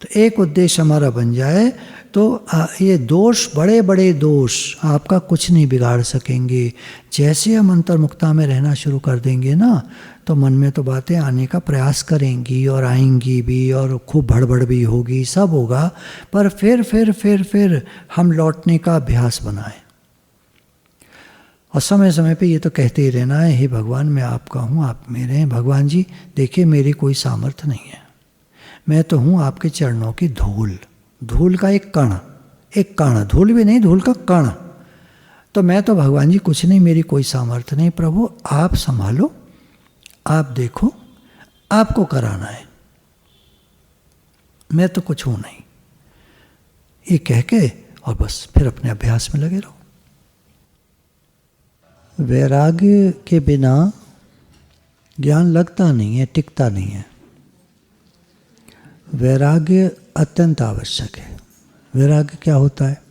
A: तो एक उद्देश्य हमारा बन जाए तो ये दोष, बड़े बड़े दोष आपका कुछ नहीं बिगाड़ सकेंगे। जैसे हम अंतर्मुखता में रहना शुरू कर देंगे ना, तो मन में तो बातें आने का प्रयास करेंगी और आएंगी भी, और खूब भड़बड़ भी होगी, सब होगा, पर फिर हम लौटने का अभ्यास बनाएं। और समय समय पे ये तो कहते ही रहना है, हे भगवान मैं आपका हूँ, आप मेरे हैं। भगवान जी देखिए मेरी कोई सामर्थ्य नहीं है, मैं तो हूँ आपके चरणों की धूल, धूल का एक कण, धूल भी नहीं, धूल का कण। तो मैं तो भगवान जी कुछ नहीं, मेरी कोई सामर्थ्य नहीं, प्रभु आप संभालो, आप देखो, आपको कराना है, मैं तो कुछ हूँ नहीं। ये कह के और बस फिर अपने अभ्यास में लगे रहो। वैराग्य के बिना ज्ञान लगता नहीं है, टिकता नहीं है। वैराग्य अत्यंत आवश्यक है। वैराग्य क्या होता है?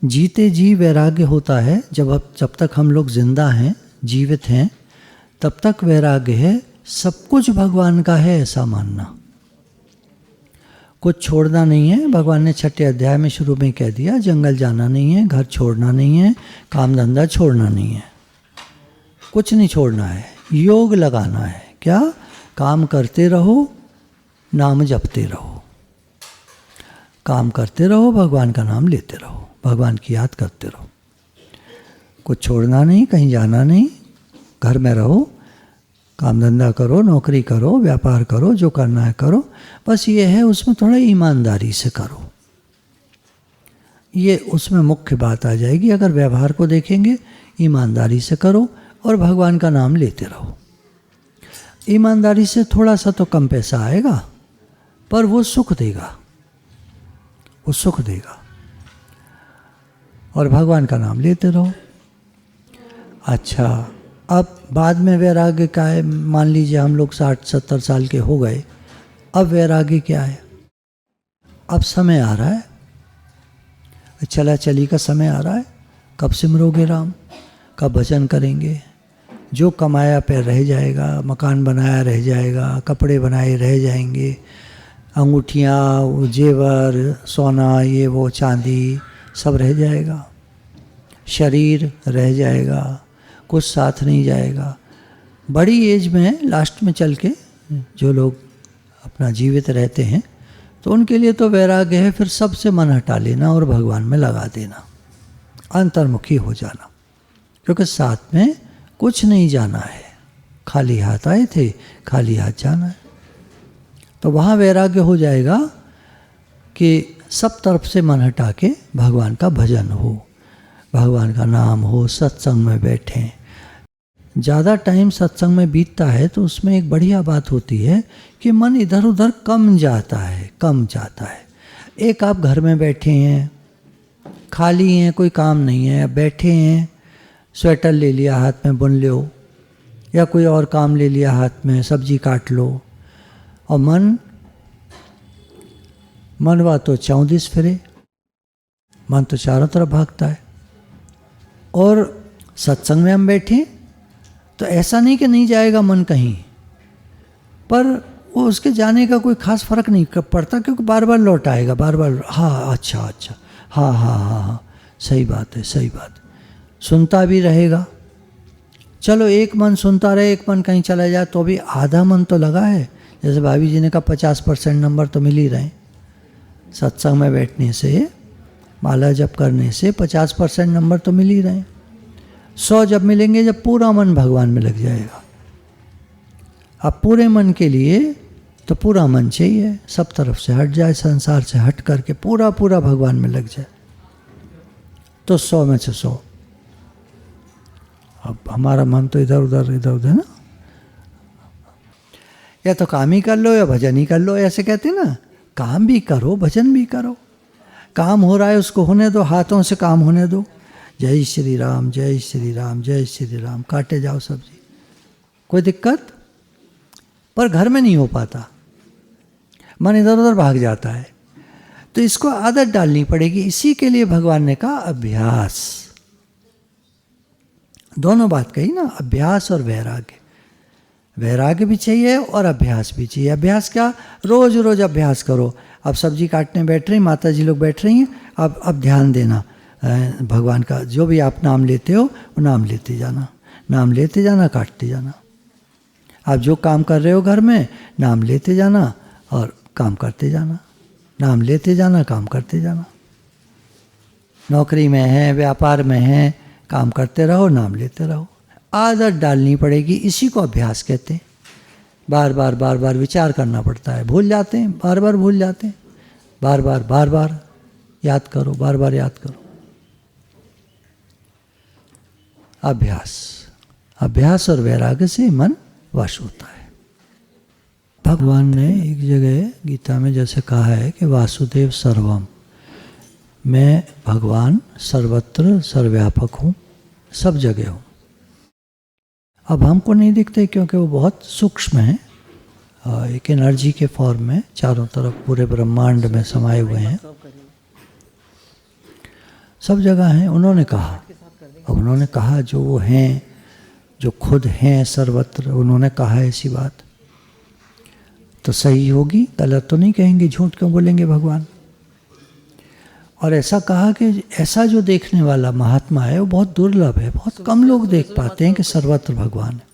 A: जीते जी वैराग्य होता है। जब तक हम लोग जिंदा हैं, जीवित हैं, तब तक वैराग्य है। सब कुछ भगवान का है ऐसा मानना, कुछ छोड़ना नहीं है। भगवान ने 6 अध्याय में शुरू में कह दिया, जंगल जाना नहीं है, घर छोड़ना नहीं है, काम धंधा छोड़ना नहीं है, कुछ नहीं छोड़ना है। योग लगाना है। क्या? काम करते रहो, नाम जपते रहो, काम करते रहो, भगवान का नाम लेते रहो, भगवान की याद करते रहो। कुछ छोड़ना नहीं, कहीं जाना नहीं, घर में रहो, काम धंधा करो, नौकरी करो, व्यापार करो, जो करना है करो। बस ये है, उसमें थोड़ा ईमानदारी से करो। ये उसमें मुख्य बात आ जाएगी। अगर व्यवहार को देखेंगे, ईमानदारी से करो और भगवान का नाम लेते रहो। ईमानदारी से थोड़ा सा तो कम पैसा आएगा, पर वो सुख देगा, वो सुख देगा। और भगवान का नाम लेते रहो। अच्छा, अब बाद में वैराग्य क्या है? मान लीजिए हम लोग 60-70 साल के हो गए, अब वैराग्य क्या है? अब समय आ रहा है, चला चली का समय आ रहा है। कब सिमरोगे राम, कब भजन करेंगे? जो कमाया पे रह जाएगा, मकान बनाया रह जाएगा, कपड़े बनाए रह जाएंगे, अंगूठियाँ, जेवर, सोना, ये वो चांदी सब रह जाएगा, शरीर रह जाएगा, कुछ साथ नहीं जाएगा। बड़ी एज में लास्ट में चल के जो लोग अपना जीवित रहते हैं तो उनके लिए तो वैराग्य है फिर सबसे मन हटा लेना और भगवान में लगा देना, अंतर्मुखी हो जाना, क्योंकि साथ में कुछ नहीं जाना है, खाली हाथ आए थे खाली हाथ जाना है। तो वहाँ वैराग्य हो जाएगा कि सब तरफ से मन हटा के भगवान का भजन हो, भगवान का नाम हो, सत्संग में बैठें। ज़्यादा टाइम सत्संग में बीतता है तो उसमें एक बढ़िया बात होती है कि मन इधर उधर कम जाता है। एक आप घर में बैठे हैं, खाली हैं, कोई काम नहीं है, बैठे हैं, स्वेटर ले लिया हाथ में बुन लो, या कोई और काम ले लिया हाथ में, सब्जी काट लो, और मनवा तो 34 फिरे, मन तो चारों तरफ भागता है। और सत्संग में हम बैठे तो ऐसा नहीं कि नहीं जाएगा मन कहीं, पर वो उसके जाने का कोई खास फर्क नहीं पड़ता, क्योंकि बार बार लौट आएगा, बार बार हाँ अच्छा हाँ सही बात है, सुनता भी रहेगा। चलो एक मन सुनता रहे, एक मन कहीं चला जाए तो भी आधा मन तो लगा है। जैसे भाभी जी ने कहा 50% नंबर तो मिल ही रहे। सत्संग में बैठने से, माला जप करने से 50% नंबर तो मिल ही रहे। 100 जब मिलेंगे जब पूरा मन भगवान में लग जाएगा। अब पूरे मन के लिए तो पूरा मन चाहिए, सब तरफ से हट जाए, संसार से हट करके पूरा भगवान में लग जाए, तो 100 में से 100। अब हमारा मन तो इधर उधर ना, या तो काम ही कर लो या भजन ही कर लो, ऐसे कहते ना, काम भी करो भजन भी करो। काम हो रहा है उसको होने दो, हाथों से काम होने दो। जय श्री राम जय श्री राम जय श्री राम, काटे जाओ सब्जी, कोई दिक्कत। पर घर में नहीं हो पाता, मन इधर उधर भाग जाता है। तो इसको आदत डालनी पड़ेगी। इसी के लिए भगवान ने कहा अभ्यास, दोनों बात कही ना, अभ्यास और वैराग्य। वैराग्य भी चाहिए और अभ्यास भी चाहिए। अभ्यास क्या, रोज रोज अभ्यास करो। अब सब्जी काटने बैठ रही, माता जी लोग बैठ रही हैं, अब ध्यान देना भगवान का, जो भी आप नाम लेते हो वो नाम लेते जाना, काटते जाना। आप जो काम कर रहे हो घर में, नाम लेते जाना और काम करते जाना, नाम लेते जाना, काम करते जाना। नौकरी में है, व्यापार में है, काम करते रहो, नाम लेते रहो। आदत डालनी पड़ेगी, इसी को अभ्यास कहते हैं। बार बार विचार करना पड़ता है, भूल जाते हैं, बार बार भूल जाते हैं, बार बार याद करो, बार बार याद करो। अभ्यास और वैराग्य से मन वश होता है। भगवान ने एक जगह गीता में जैसे कहा है कि वासुदेव सर्वम, मैं भगवान सर्वत्र सर्वव्यापक हूँ, सब जगह हूँ। अब हमको नहीं दिखते क्योंकि वो बहुत सूक्ष्म है, एक एनर्जी के फॉर्म में चारों तरफ पूरे ब्रह्मांड में समाये हुए हैं, सब जगह हैं। उन्होंने कहा जो वो हैं, जो खुद हैं सर्वत्र, उन्होंने कहा ऐसी बात तो सही होगी, गलत तो नहीं कहेंगे, झूठ क्यों बोलेंगे भगवान। और ऐसा कहा कि ऐसा जो देखने वाला महात्मा है वो बहुत दुर्लभ है, बहुत कम लोग देख पाते हैं कि सर्वत्र भगवान है,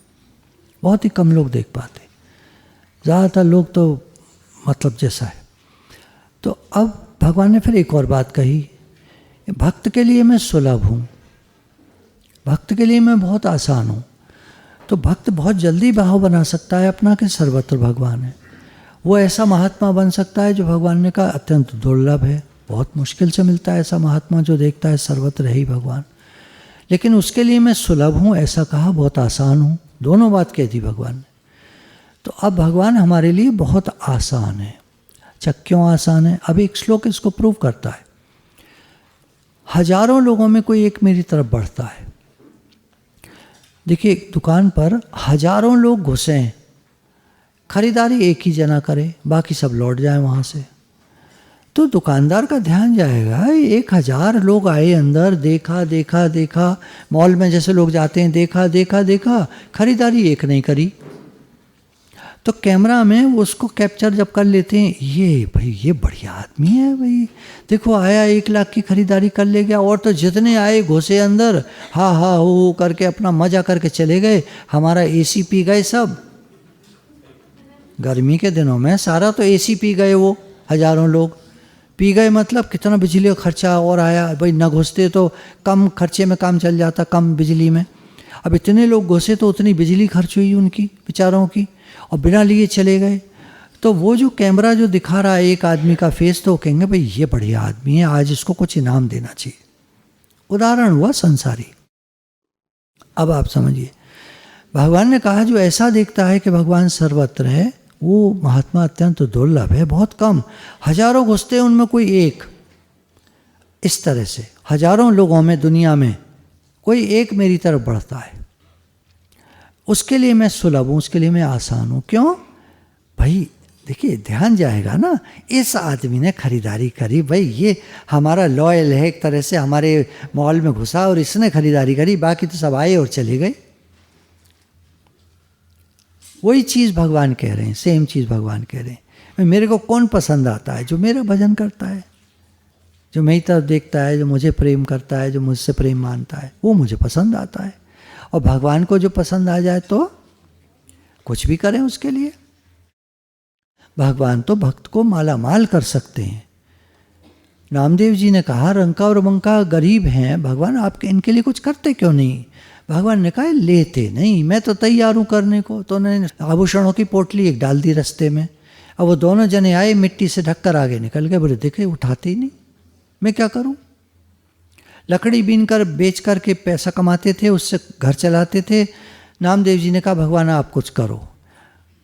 A: बहुत ही कम लोग देख पाते। ज़्यादातर लोग तो मतलब जैसा है। तो अब भगवान ने फिर एक और बात कही, भक्त के लिए मैं सुलभ हूँ, भक्त के लिए मैं बहुत आसान हूँ। तो भक्त बहुत जल्दी भाव बना सकता है अपना कि सर्वत्र भगवान है। वो ऐसा महात्मा बन सकता है जो भगवान ने कहा अत्यंत दुर्लभ है, बहुत मुश्किल से मिलता है ऐसा महात्मा जो देखता है सर्वत्र है ही भगवान। लेकिन उसके लिए मैं सुलभ हूँ, ऐसा कहा, बहुत आसान हूँ, दोनों बात कह दी भगवान ने। तो अब भगवान हमारे लिए बहुत आसान है। अच्छा, क्यों आसान है? अब एक श्लोक इसको प्रूव करता है। हजारों लोगों में कोई एक मेरी तरफ बढ़ता है। देखिए, एक दुकान पर हजारों लोग घुसे, खरीदारी एक ही जना करे, बाकी सब लौट जाए वहाँ से, तो दुकानदार का ध्यान जाएगा 1000 लोग आए अंदर, देखा, मॉल में जैसे लोग जाते हैं, देखा, खरीदारी एक नहीं करी। तो कैमरा में उसको कैप्चर जब कर लेते हैं, ये भाई ये बढ़िया आदमी है भाई, देखो आया 1 लाख की खरीदारी कर ले गया, और तो जितने आए घुसे अंदर, हा हा हो करके अपना मजा करके चले गए, हमारा एसी पी गए सब। गर्मी के दिनों में सारा तो एसी पी गए, वो हजारों लोग पी गए, मतलब कितना बिजली का खर्चा और आया भाई। न घुसते तो कम खर्चे में काम चल जाता, कम बिजली में। अब इतने लोग घुसे तो उतनी बिजली खर्च हुई उनकी बेचारों की, और बिना लिए चले गए। तो वो जो कैमरा जो दिखा रहा है एक आदमी का फेस, तो कहेंगे भाई ये बढ़िया आदमी है, आज इसको कुछ इनाम देना चाहिए। उदाहरण हुआ संसारी। अब आप समझिए, भगवान ने कहा जो ऐसा देखता है कि भगवान सर्वत्र है, वो महात्मा अत्यंत दुर्लभ है, बहुत कम। हजारों घुसते हैं, उनमें कोई एक। इस तरह से हजारों लोगों में दुनिया में कोई एक मेरी तरफ बढ़ता है, उसके लिए मैं सुलभ हूँ, उसके लिए मैं आसान हूँ। क्यों भाई? देखिए ध्यान जाएगा ना, इस आदमी ने खरीदारी करी, भाई ये हमारा लॉयल है एक तरह से, हमारे मॉल में घुसा और इसने खरीदारी करी, बाकी तो सब आए और चले गए। वही चीज़ भगवान कह रहे हैं, सेम चीज़ भगवान कह रहे हैं। मेरे को कौन पसंद आता है? जो मेरा भजन करता है, जो मेरी तरफ देखता है, जो मुझे प्रेम करता है, जो मुझसे प्रेम मानता है, वो मुझे पसंद आता है। और भगवान को जो पसंद आ जाए तो कुछ भी करें उसके लिए। भगवान तो भक्त को माला माल कर सकते हैं। नामदेव जी ने कहा रंका और बंका गरीब हैं, भगवान आपके इनके लिए कुछ करते क्यों नहीं? भगवान ने कहा लेते नहीं, मैं तो तैयार हूँ करने को। तो उन्होंने आभूषणों की पोटली एक डाल दी रास्ते में। अब वो दोनों जने आए, मिट्टी से ढककर आगे निकल गए। बोले देखे उठाते ही नहीं, मैं क्या करूँ? लकड़ी बीन कर बेच कर के पैसा कमाते थे, उससे घर चलाते थे। नामदेव जी ने कहा भगवान आप कुछ करो।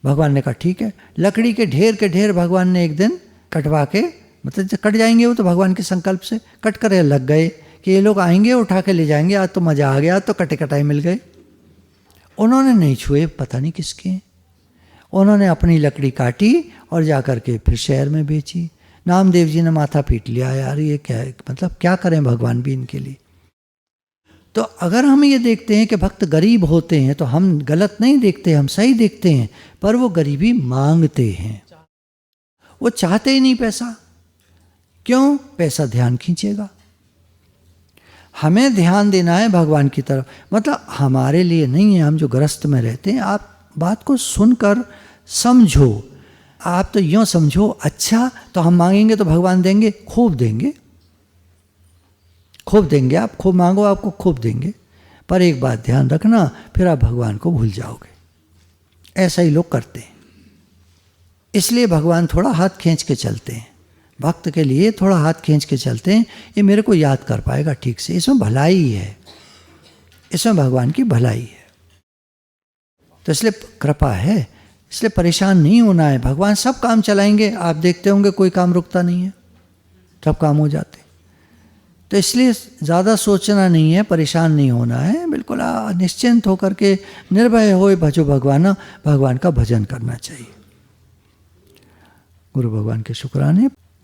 A: भगवान ने कहा ठीक है। लकड़ी के ढेर भगवान ने एक दिन कटवा के, मतलब कट जाएंगे वो तो भगवान के संकल्प से कट कर लग गए कि ये लोग आएंगे उठा के ले जाएंगे, आज तो मज़ा आ गया, आज तो कटे कटाई मिल गए। उन्होंने नहीं छुए, पता नहीं किसके। उन्होंने अपनी लकड़ी काटी और जा कर के फिर शहर में बेची। नामदेव जी ने माथा पीट लिया, यार ये क्या है, मतलब क्या करें भगवान भी इनके लिए। तो अगर हम ये देखते हैं कि भक्त गरीब होते हैं तो हम गलत नहीं देखते, हम सही देखते हैं। पर वो गरीबी मांगते हैं, वो चाहते ही नहीं पैसा। क्यों? पैसा ध्यान खींचेगा। हमें ध्यान देना है भगवान की तरफ, मतलब हमारे लिए नहीं है। हम जो ग्रस्त में रहते हैं, आप बात को सुनकर समझो। आप तो यूँ समझो, अच्छा तो हम मांगेंगे तो भगवान देंगे, खूब देंगे, खूब देंगे। आप खूब मांगो, आपको खूब देंगे। पर एक बात ध्यान रखना, फिर आप भगवान को भूल जाओगे। ऐसा ही लोग करते हैं। इसलिए भगवान थोड़ा हाथ खींच के चलते हैं, भक्त के लिए थोड़ा हाथ खींच के चलते हैं। ये मेरे को याद कर पाएगा ठीक से, इसमें भलाई है, इसमें भगवान की भलाई है। तो इसलिए कृपा है, इसलिए परेशान नहीं होना है। भगवान सब काम चलाएंगे, आप देखते होंगे कोई काम रुकता नहीं है, सब काम हो जाते। तो इसलिए ज़्यादा सोचना नहीं है, परेशान नहीं होना है, बिल्कुल निश्चिंत होकर के निर्भय होए भजो भगवान, भगवान का भजन करना चाहिए। गुरु भगवान के शुक्राने।